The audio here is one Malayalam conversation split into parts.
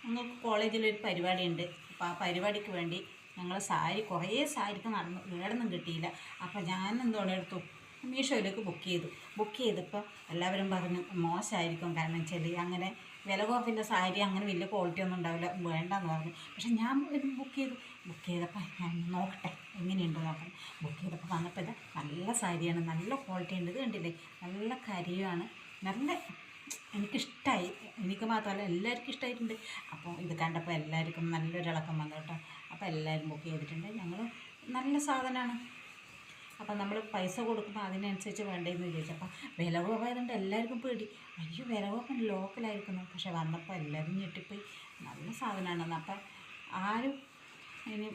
ഞങ്ങൾക്ക് കോളേജിലൊരു പരിപാടിയുണ്ട്. അപ്പോൾ ആ പരിപാടിക്ക് വേണ്ടി ഞങ്ങൾ സാരി കുറേ സാരിക്ക് നടന്നു വേടൊന്നും കിട്ടിയില്ല. അപ്പോൾ ഞാൻ എന്തോടെ എടുത്തു, മീഷോയിലേക്ക് ബുക്ക് ചെയ്തപ്പോൾ എല്ലാവരും പറഞ്ഞു മോശമായിരിക്കും, കാരണം വെച്ചാൽ അങ്ങനെ വില കുറവില്ല സാരി അങ്ങനെ വലിയ ക്വാളിറ്റി ഒന്നും ഉണ്ടാവില്ല, വേണ്ടെന്ന് പറഞ്ഞു. പക്ഷെ ഞാൻ ബുക്ക് ചെയ്തപ്പോൾ ഞാൻ നോക്കട്ടെ എങ്ങനെയുണ്ട് നോക്കണം. ബുക്ക് ചെയ്തപ്പോൾ വന്നപ്പോൾ ഇത് നല്ല സാരിയാണ്, നല്ല ക്വാളിറ്റി ഉണ്ട്. ഇത് കണ്ടില്ലേ, നല്ല കരിയുമാണ്, നല്ല എനിക്കിഷ്ടമായി. എനിക്ക് മാത്രമല്ല എല്ലാവർക്കും ഇഷ്ടമായിട്ടുണ്ട്. അപ്പോൾ ഇത് കണ്ടപ്പോൾ എല്ലാവർക്കും നല്ലൊരു ഇളക്കം വന്നു കേട്ടോ. അപ്പോൾ എല്ലാവരും ബുക്ക് ചെയ്തിട്ടുണ്ട്. ഞങ്ങൾ നല്ല സാധനമാണ്. അപ്പം നമ്മൾ പൈസ കൊടുക്കുമ്പോൾ അതിനനുസരിച്ച് വേണ്ടതെന്ന് ചോദിച്ചപ്പോൾ വില കുറവായതുകൊണ്ട് എല്ലാവർക്കും പേടി, അയ്യോ വില കുറവ് ലോക്കലായിരിക്കുന്നു. പക്ഷെ വന്നപ്പോൾ എല്ലാവരും ഞെട്ടിപ്പോയി, നല്ല സാധനമാണെന്ന്. അപ്പം ആരും ഇനി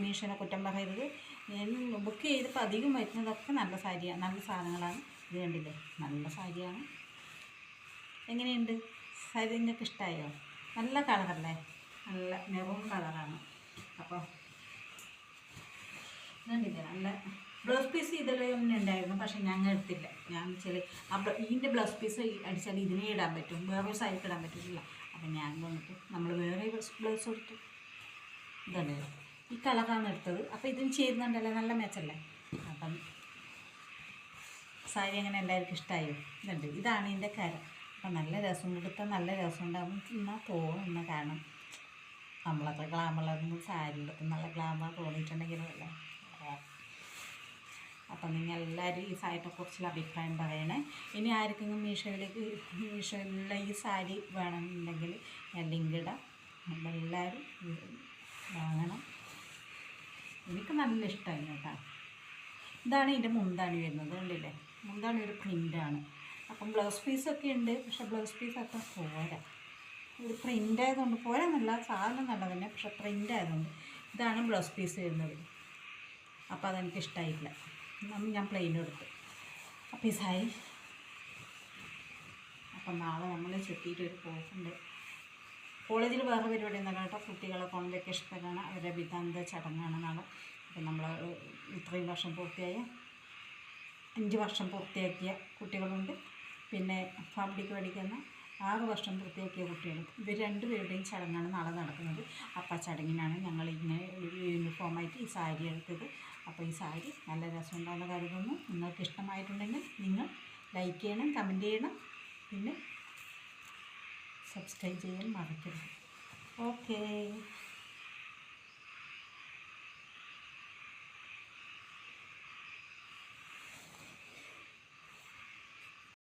മീഷോനെ കുറ്റം പറയരുത്. ഞാൻ ബുക്ക് ചെയ്തപ്പോൾ അധികം വരുന്നതൊക്കെ നല്ല സാരിയാണ്, നല്ല സാധനങ്ങളാണ്. ഇത് കണ്ടില്ലേ, നല്ല സാരിയാണ്. എങ്ങനെയുണ്ട് സാരി? നിങ്ങൾക്ക് ഇഷ്ടമായോ? നല്ല കളറല്ലേ, നല്ല മെറൂൺ കളറാണ്. അപ്പോൾ കണ്ടില്ലേ, നല്ല ബ്ലൗസ് പീസ് ഇതിലൊന്നും ഉണ്ടായിരുന്നു, പക്ഷേ ഞങ്ങൾ എടുത്തില്ല. ഞാൻ വെച്ചാൽ ഇതിൻ്റെ ബ്ലൗസ് പീസ് അടിച്ചാൽ ഇതിനെ ഇടാൻ പറ്റും, വേറെ സാരിക്ക് ഇടാൻ പറ്റില്ല. അപ്പം ഞാൻ വന്നിട്ട് നമ്മൾ വേറെ ബ്ലൗസ് എടുത്തു. ഇതല്ലേ, ഈ കളറാണ് എടുത്തത്. അപ്പോൾ ഇതിന് ചേരുന്നുണ്ടല്ലേ, നല്ല മെച്ചല്ലേ. അപ്പം സാരി അങ്ങനെ എല്ലാവർക്കും ഇഷ്ടമായോ? ഇതുണ്ട്, ഇതാണ് ഇതിൻ്റെ കരം. അപ്പം നല്ല രസം കൊടുത്താൽ നല്ല രസം ഉണ്ടാകും. എന്നാൽ തോന്നുന്ന കാരണം നമ്മളത്ര ഗ്ലാമറൊന്നും സാരി എടുത്ത് നല്ല ഗ്ലാമർ തോന്നിയിട്ടുണ്ടെങ്കിലും അല്ലേ. അപ്പം നിങ്ങൾ എല്ലാവരും ഈ സാരിയെക്കുറിച്ചുള്ള അഭിപ്രായം പറയണേ. ഇനി ആർക്കെങ്കിലും മീഷോയിലുള്ള ഈ സാരി വേണമെന്നുണ്ടെങ്കിൽ ഞാൻ ലിങ്ക് ഇടാം. എല്ലാവരും വാങ്ങണം. എനിക്ക് നല്ല ഇഷ്ടമായി കേട്ടോ. ഇതാണ് ഇതിൻ്റെ മുന്താണി വരുന്നത്, കണ്ടില്ലേ, മുന്താണി ഒരു പ്രിൻ്റാണ്. അപ്പം ബ്ലൗസ് പീസൊക്കെ ഉണ്ട്, പക്ഷേ ബ്ലൗസ് പീസ് അത്ര പോരാ. ഇത് പ്രിൻ്റ് ആയതുകൊണ്ട് പോരാന്നല്ല, സാധനം നല്ല തന്നെ, പക്ഷെ പ്രിൻ്റ് ആയതുകൊണ്ട് ഇതാണ് ബ്ലൗസ് പീസ് വരുന്നത്. അപ്പോൾ അതെനിക്ക് ഇഷ്ടമായിട്ടില്ല, ഞാൻ പ്ലെയിൻ എടുത്തു. അപ്പോൾ ഈ സാരി അപ്പം നാളെ നമ്മൾ ചുറ്റിയിട്ടൊരു പോക്കുണ്ട്. കോളേജിൽ വേറെ പരിപാടി ഒന്നല്ല കേട്ടോ, കുട്ടികളെ കോൺവെക്കേഷനാണ്, അവരുടെ ബിരുദാന്ത ചടങ്ങാണ് നാളെ. അപ്പം നമ്മൾ ഇത്രയും വർഷം പൂർത്തിയായ 5 വർഷം പൂർത്തിയാക്കിയ കുട്ടികളുണ്ട്, പിന്നെ ഫാബ്രിക് പഠിക്കുന്ന 6 വർഷം പൂർത്തിയാക്കിയ കുട്ടികളും. ഇവർ രണ്ടുപേരുടെയും ചടങ്ങാണ് നാളെ നടക്കുന്നത്. അപ്പോൾ ആ ചടങ്ങിനാണ് ഞങ്ങൾ ഇങ്ങനെ ഒരു യൂണിഫോമായിട്ട് ഈ സാരി എടുത്തത്. അപ്പോൾ ഈ സാരി നല്ല രസമുണ്ടാകുന്ന കരുതുന്നു. നിങ്ങൾക്ക് ഇഷ്ടമായിട്ടുണ്ടെങ്കിൽ നിങ്ങൾ ലൈക്ക് ചെയ്യണം, കമൻറ്റ് ചെയ്യണം, പിന്നെ സബ്സ്ക്രൈബ് ചെയ്യാൻ മറക്കരുത്. ഓക്കേ.